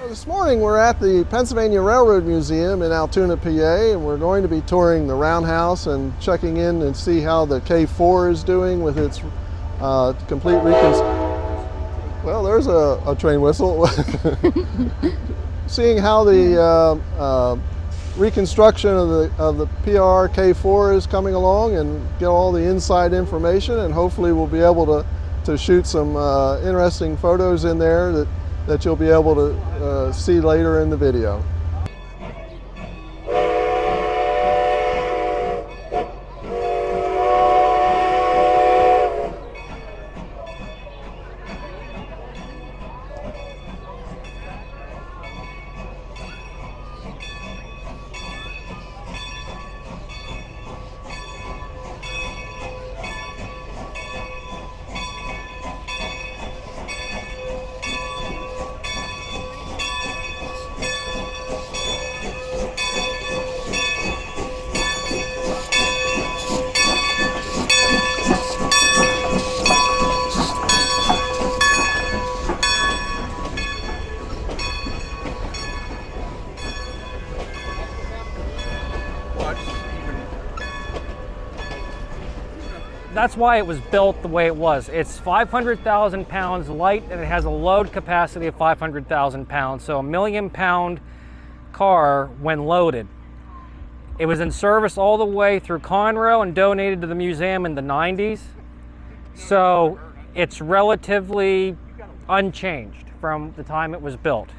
This morning we're at the Pennsylvania Railroad Museum in Altoona, PA, and we're going to be touring the roundhouse and checking in and see how the K4 is doing with its complete reconstruction. Well, there's a train whistle. Seeing how the reconstruction of the PRR K4 is coming along and get all the inside information, and hopefully we'll be able to shoot some interesting photos in there that you'll be able to see later in the video. That's why it was built the way it was. It's 500,000 pounds light, and it has a load capacity of 500,000 pounds. So a 1,000,000-pound car when loaded. It was in service all the way through Conrail and donated to the museum in the 90s. So it's relatively unchanged from the time it was built.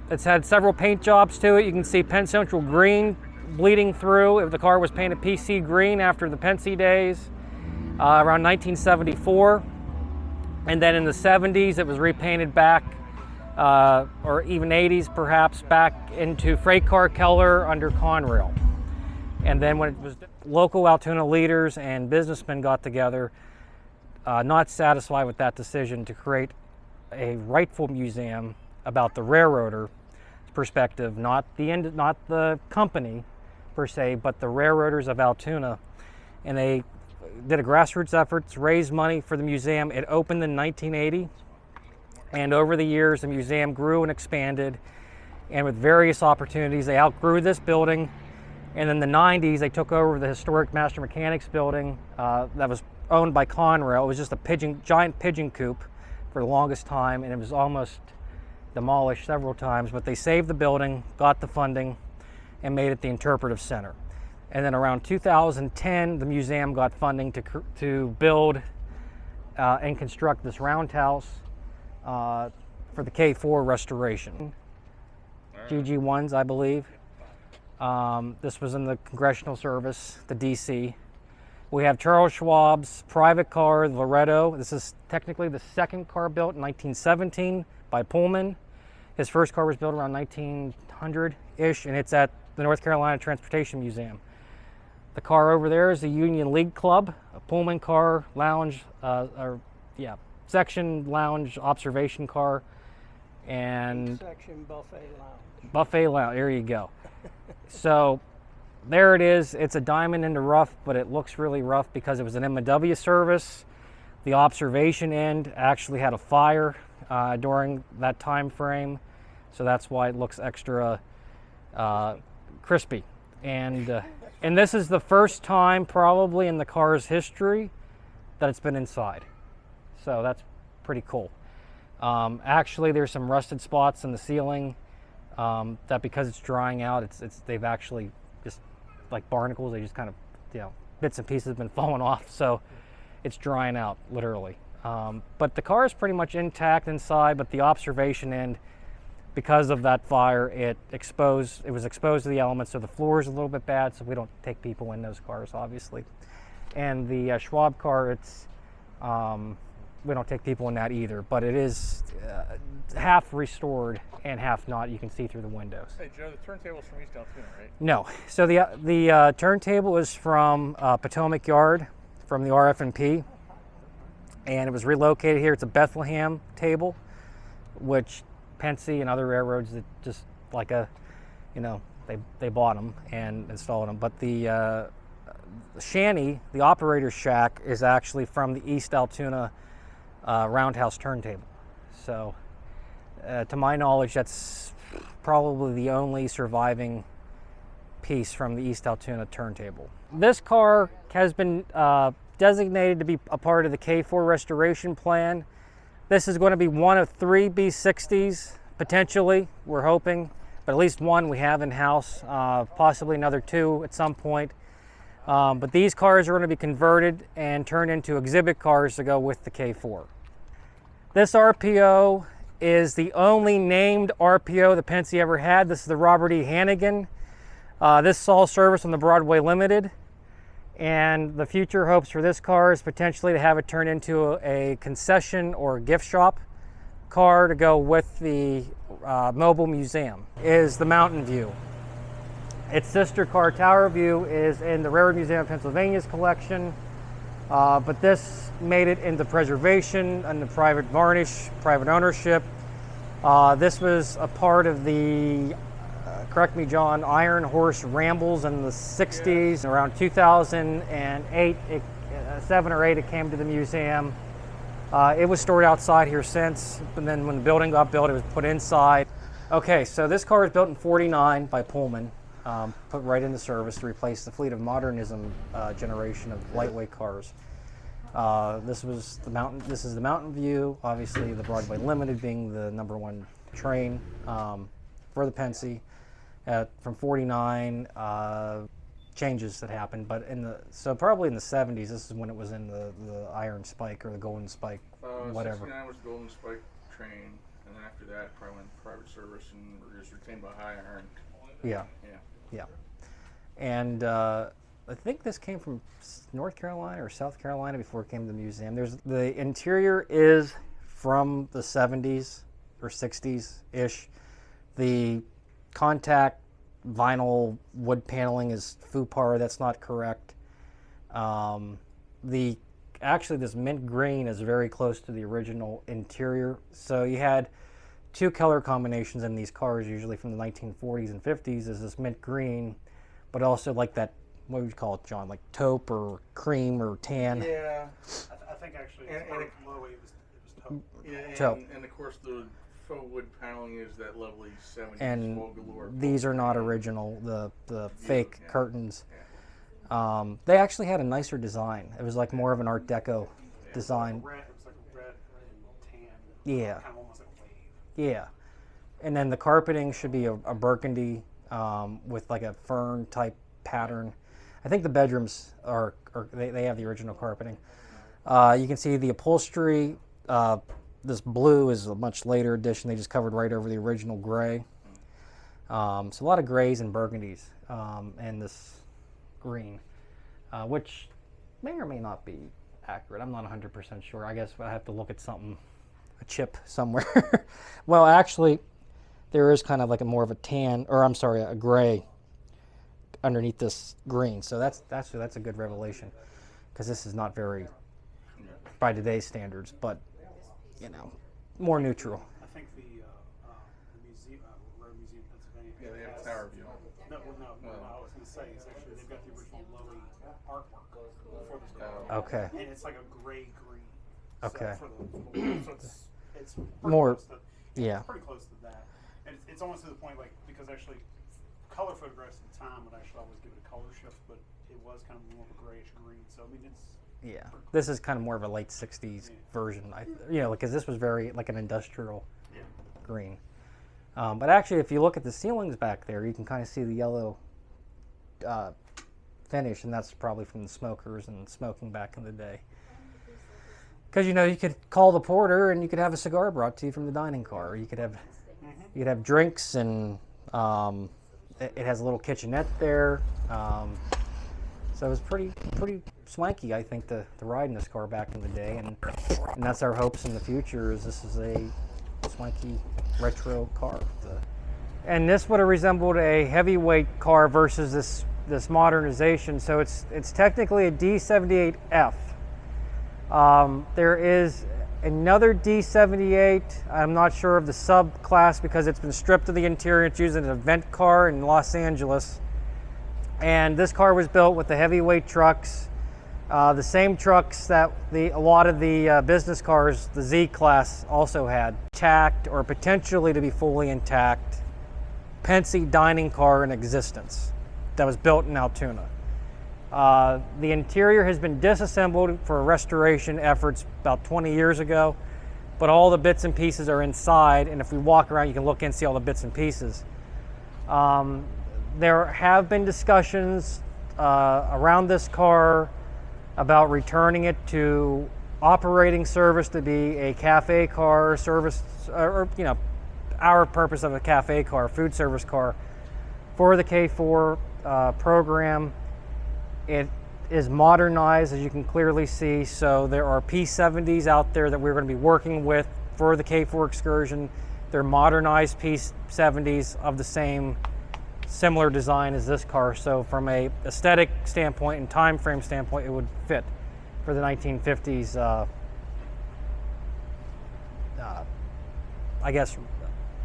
It's had several paint jobs to it. You can see Penn Central green bleeding through. If the car was painted PC green after the Pensy days, around 1974. And then in the 70s, it was repainted back, or even 80s perhaps, back into freight car color under Conrail. And then when it was, local Altoona leaders and businessmen got together, not satisfied with that decision, to create a rightful museum about the railroader perspective, not the company per se, but the railroaders of Altoona. And they did a grassroots effort to raise money for the museum. It opened in 1980, and over the years the museum grew and expanded, and with various opportunities they outgrew this building. And in the 90s they took over the historic Master Mechanics building that was owned by Conrail. It was just a giant pigeon coop for the longest time, and it was almost demolished several times, but they saved the building, got the funding, and made it the interpretive center. And then around 2010, the museum got funding to build and construct this roundhouse for the K4 restoration. GG1s, I believe. This was in the Congressional Service, the DC. We have Charles Schwab's private car, the Loretto. This is technically the second car built in 1917 by Pullman. His first car was built around 1900-ish, and it's at the North Carolina Transportation Museum. The car over there is the Union League Club, a Pullman car, lounge, section lounge observation car, and section buffet lounge. Buffet lounge, there you go. So there it is. It's a diamond in the rough, but it looks really rough because it was an M&W service. The observation end actually had a fire during that time frame, so that's why it looks extra crispy. And this is the first time probably in the car's history that it's been inside, so that's pretty cool. Actually, there's some rusted spots in the ceiling that, because it's drying out, they've actually just, like barnacles, they just kind of, bits and pieces have been falling off, so it's drying out literally. But the car is pretty much intact inside, but the observation end, because of that fire, it was exposed to the elements, so the floor is a little bit bad, so we don't take people in those cars, obviously. And the Schwab car, we don't take people in that either, but it is half restored and half not. You can see through the windows. Hey Joe, the turntable's from East Altoona, right? No, so the turntable is from Potomac Yard, from the RF&P, and it was relocated here. It's a Bethlehem table, which Pensy and other railroads that just like they bought them and installed them. But the shanty, the operator's shack, is actually from the East Altoona roundhouse turntable. So To my knowledge, that's probably the only surviving piece from the East Altoona turntable. This car has been designated to be a part of the K4 restoration plan. This is going to be one of 3 B60s, potentially, we're hoping, but at least one we have in-house, possibly another 2 at some point. But these cars are going to be converted and turned into exhibit cars to go with the K4. This RPO is the only named RPO that Penske ever had. This is the Robert E. Hannigan. This saw service on the Broadway Limited, and the future hopes for this car is potentially to have it turn into a concession or gift shop car to go with the mobile museum. Is the Mountain View. Its sister car, Tower View, is in the Railroad Museum of Pennsylvania's collection, but this made it into preservation and the private varnish, private ownership. This was a part of the, correct me John, Iron Horse Rambles in the 60s. Around 2008, 7 or 8, it came to the museum. It was stored outside here since, but then when the building got built, it was put inside. Okay, so this car was built in '49 by Pullman. Put right into service to replace the fleet of modernism generation of lightweight cars. This is the Mountain View, obviously the Broadway Limited being the #1 train for the Penske. From '49, changes that happened, but so probably in the '70s, this is when it was in the Iron Spike or the Golden Spike, whatever. '69 was the Golden Spike train, and then after that, probably went to private service and was retained by High Iron. Yeah. And I think this came from North Carolina or South Carolina before it came to the museum. The interior is from the 70s or 60s-ish. The contact vinyl wood paneling is FUPAR. That's not correct. Actually, this mint green is very close to the original interior. So you had 2 color combinations in these cars, usually from the 1940s and 50s, is this mint green, but also like that, what would you call it, John? Like taupe or cream or tan? Yeah. I think actually it's part of Chloe, it was taupe. Yeah, Taupe. And of course the faux wood paneling is that lovely 70s And faux galore. these are not original, the fake yeah. curtains. They actually had a nicer design. It was like more of an Art Deco design. It was like a red and tan. Yeah. Kind of almost like a wave. Yeah. And then the carpeting should be a burgundy with like a fern type pattern. I think the bedrooms they have the original carpeting. You can see the upholstery. This blue is a much later addition. They just covered right over the original gray. So a lot of grays and burgundies and this green, which may or may not be accurate. I'm not 100% sure. I guess I have to look at something, a chip somewhere. Well, actually, there is kind of like more of a tan, or I'm sorry, a gray underneath this green. So that's a good revelation, because this is not very, by today's standards, but you know, more neutral. I think the museum, Road Museum, Pennsylvania. Yeah, they have a Tower View. No, I was going to say, it's actually, they've got the original Lowy artwork for this car. Okay. And it's like a gray-green. Okay. So it's pretty More, close to, yeah. it's pretty close to that. And it's almost to the point, like, because actually, color photographs at the time would actually always give it a color shift, but it was kind of more of a grayish green. So, I mean, it's... Yeah, this is kind of more of a late '60s version, because this was very like an industrial green. But actually, if you look at the ceilings back there, you can kind of see the yellow finish, and that's probably from the smokers and smoking back in the day. Because you could call the porter, and you could have a cigar brought to you from the dining car. You could have drinks, and it has a little kitchenette there. So it was pretty swanky, I think, to ride in this car back in the day, and that's our hopes in the future. Is this is a swanky retro car, and this would have resembled a heavyweight car versus this modernization. So it's technically a D78F. There is another D78. I'm not sure of the subclass because it's been stripped of the interior. It's used as an event car in Los Angeles. And this car was built with the heavyweight trucks, The same trucks that a lot of the business cars, the Z class, also had. Intact or potentially to be fully intact Penske dining car in existence that was built in Altoona. The interior has been disassembled for restoration efforts about 20 years ago, but all the bits and pieces are inside, and if we walk around you can look and see all the bits and pieces. There have been discussions around this car about returning it to operating service to be a cafe car service, or our purpose of a cafe car, food service car for the K4 program. It is modernized, as you can clearly see, so there are P70s out there that we're going to be working with for the K4 excursion. They're modernized P70s of the similar design as this car, so from a aesthetic standpoint and time frame standpoint, it would fit for the 1950s, I guess,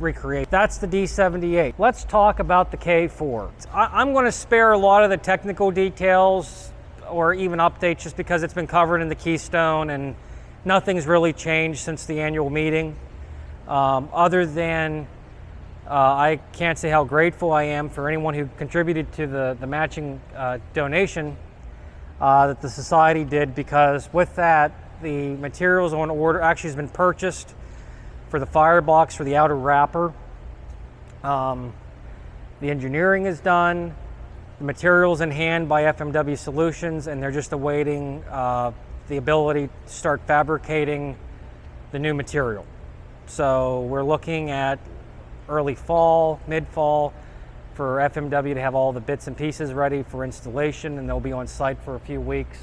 recreate. That's the D78. Let's talk about the K4. I'm going to spare a lot of the technical details or even updates just because it's been covered in the Keystone and nothing's really changed since the annual meeting, other than I can't say how grateful I am for anyone who contributed to the matching donation that the Society did, because with that, the materials on order actually has been purchased for the firebox for the outer wrapper. The engineering is done, the materials in hand by FMW Solutions, and they're just awaiting the ability to start fabricating the new material. So we're looking at early fall, mid-fall, for FMW to have all the bits and pieces ready for installation, and they'll be on site for a few weeks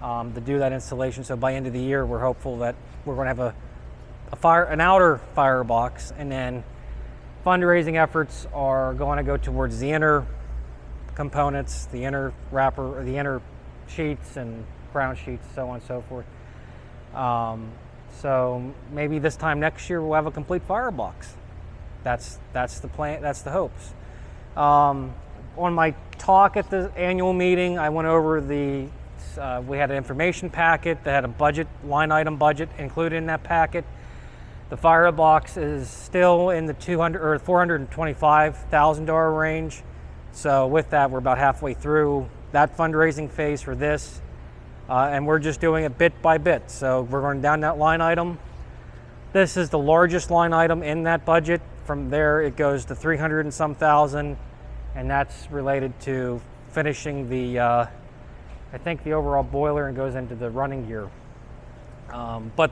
to do that installation. So by end of the year, we're hopeful that we're going to have an outer firebox, and then fundraising efforts are going to go towards the inner components, the inner wrapper, or the inner sheets and ground sheets, so on and so forth. So maybe this time next year we'll have a complete firebox. That's the plan. That's the hopes. On my talk at the annual meeting, I went over we had an information packet that had a budget, line item budget included in that packet. The firebox is still in the $200,000 or $425,000 range. So with that, we're about halfway through that fundraising phase for this, and we're just doing it bit by bit. So we're going down that line item. This is the largest line item in that budget. From there, it goes to 300 and some thousand, and that's related to finishing the, I think the overall boiler, and goes into the running gear. But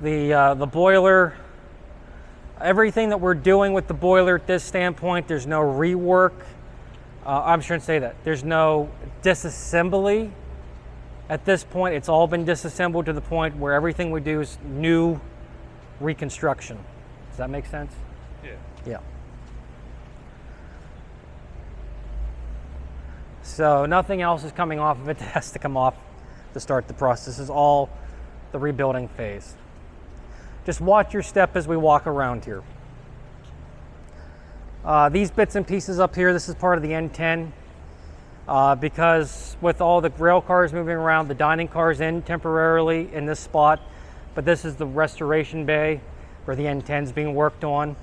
the boiler, everything that we're doing with the boiler at this standpoint, there's no rework. I shouldn't say that. There's no disassembly at this point. It's all been disassembled to the point where everything we do is new reconstruction. Does that make sense? Yeah. Yeah. So nothing else is coming off of it that has to come off to start the process. This is all the rebuilding phase. Just watch your step as we walk around here. These bits and pieces up here, this is part of the N10, because with all the rail cars moving around, the dining car's in temporarily in this spot, but this is the restoration bay where the N10 is being worked on.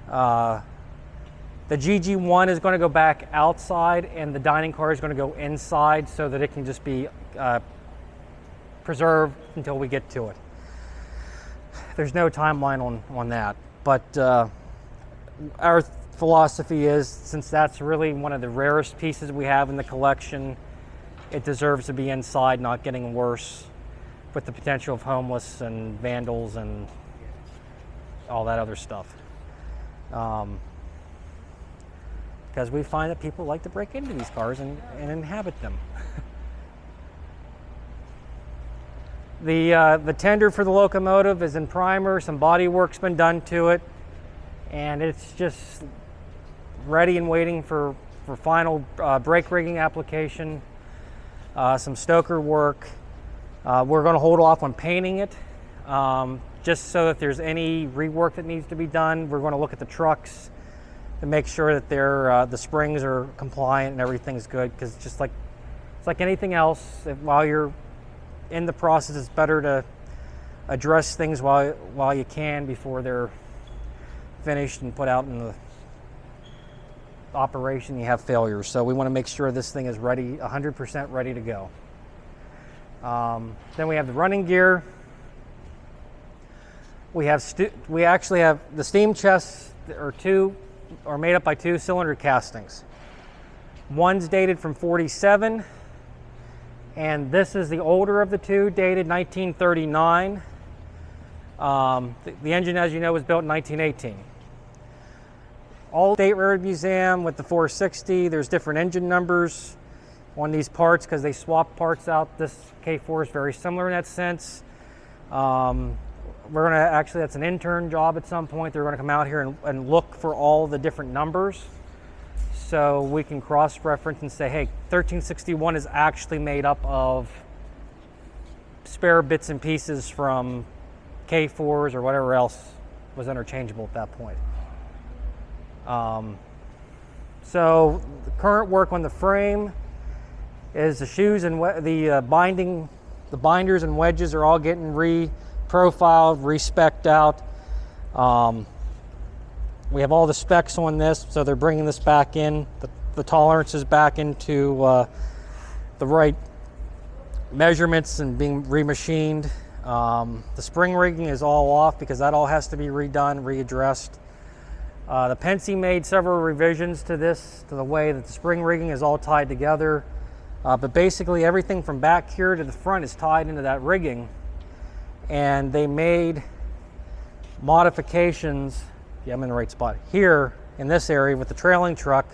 The GG1 is going to go back outside, and the dining car is going to go inside so that it can just be preserved until we get to it. There's no timeline on that, but our philosophy is, since that's really one of the rarest pieces we have in the collection, it deserves to be inside, not getting worse with the potential of homeless and vandals and all that other stuff. Because we find that people like to break into these cars and inhabit them. The tender for the locomotive is in primer. Some body work's been done to it, and it's just ready and waiting for final brake rigging application. Some stoker work. We're going to hold off on painting it, just so that there's any rework that needs to be done. We're going to look at the trucks to make sure that the springs are compliant and everything's good, because just like It's like anything else. While you're in the process, it's better to address things while you can before they're finished and put out in the operation. You have failures. So we want to make sure this thing is ready, 100% ready to go. Then we have the running gear. We actually have the steam chests are made up by 2 cylinder castings. One's dated from 47, and this is the older of the 2, dated 1939. The engine, as you know, was built in 1918. All State Railroad Museum with the 460, there's different engine numbers on these parts because they swap parts out. This K4 is very similar in that sense. We're gonna actually, that's an intern job at some point. They're gonna come out here and look for all the different numbers so we can cross-reference and say, hey, 1361 is actually made up of spare bits and pieces from K4s or whatever else was interchangeable at that point. So the current work on the frame is the shoes and the binders and wedges are all getting re-profiled, re-spec'd out. We have all the specs on this, so they're bringing this back in, the tolerances back into the right measurements and being remachined. The spring rigging is all off because that all has to be redone, readdressed. The Penske made several revisions to this, to the way that the spring rigging is all tied together. But basically everything from back here to the front is tied into that rigging. And they made modifications, yeah, I'm in the right spot, here in this area with the trailing truck.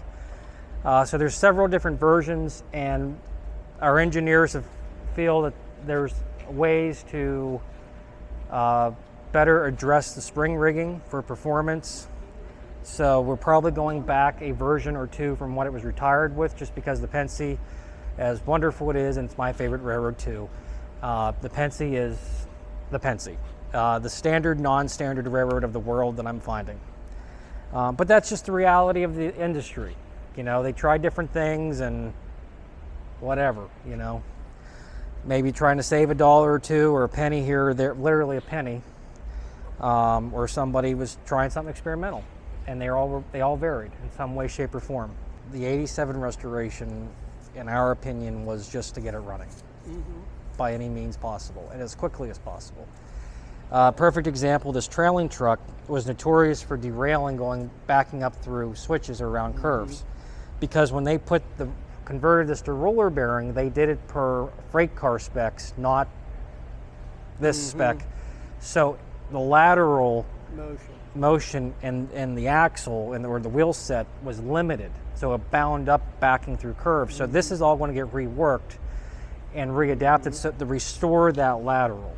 So there's several different versions, and our engineers feel that there's ways to better address the spring rigging for performance. So we're probably going back a version or 2 from what it was retired with, just because the Penske, as wonderful it is, and it's my favorite railroad too, the Penske is the Penske, the standard, non-standard railroad of the world that I'm finding. But that's just the reality of the industry. You know, they try different things and whatever, you know. Maybe trying to save $1 or 2 or a penny here or there, literally a penny, or somebody was trying something experimental, and they all varied in some way, shape, or form. The 87 restoration, in our opinion, was just to get it running by any means possible and as quickly as possible. Perfect example, this trailing truck was notorious for derailing, backing up through switches or around curves, because when they converted this to roller bearing, they did it per freight car specs, not this spec. So the lateral motion and the axle or the wheel set was limited, so it bound up backing through curves. So this is all going to get reworked and readapted so to restore that lateral.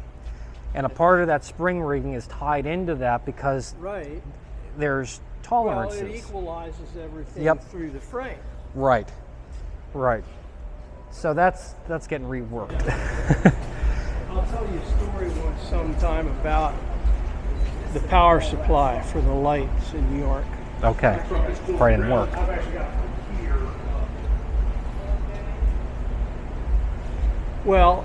And a part of that spring rigging is tied into that because there's tolerances. Well, it equalizes everything through the frame. Right. So that's getting reworked. I'll tell you a story sometime about the power supply for the lights in New York. Okay. Probably didn't work. I've actually got one here. Well,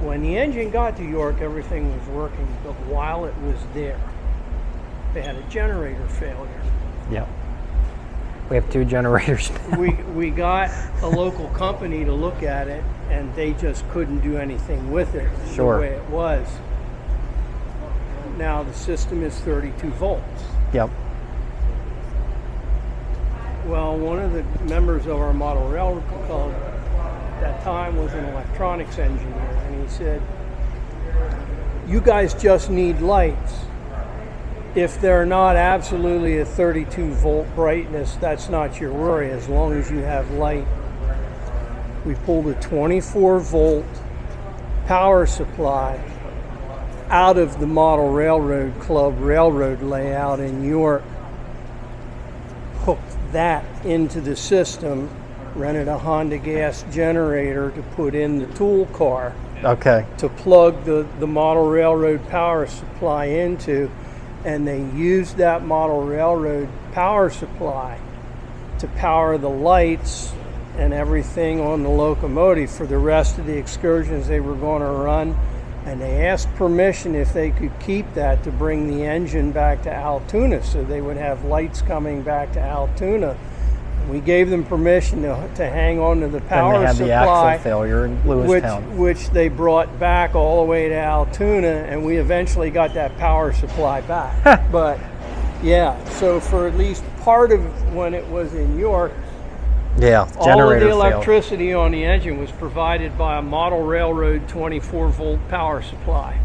when the engine got to York, everything was working, but while it was there, they had a generator failure. Yep. We have 2 generators. We got a local company to look at it, and they just couldn't do anything with it the way it was. Now the system is 32 volts. Yep. Well, one of the members of our model railroad club at that time was an electronics engineer, and he said, "You guys just need lights. If they're not absolutely a 32 volt brightness, that's not your worry as long as you have light." We pulled a 24 volt power supply out of the Model Railroad Club railroad layout in York, hooked that into the system, rented a Honda gas generator to put in the tool car to plug the Model Railroad power supply into, and they used that Model Railroad power supply to power the lights and everything on the locomotive for the rest of the excursions they were going to run. And they asked permission if they could keep that to bring the engine back to Altoona, so they would have lights coming back to Altoona. We gave them permission to hang on to the power Then they had supply, the axle failure in Lewistown. which they brought back all the way to Altoona, and we eventually got that power supply back. But yeah, so for at least part of when it was in York, Yeah, all of generator the failed. electricity on the engine was provided by a model railroad 24-volt power supply.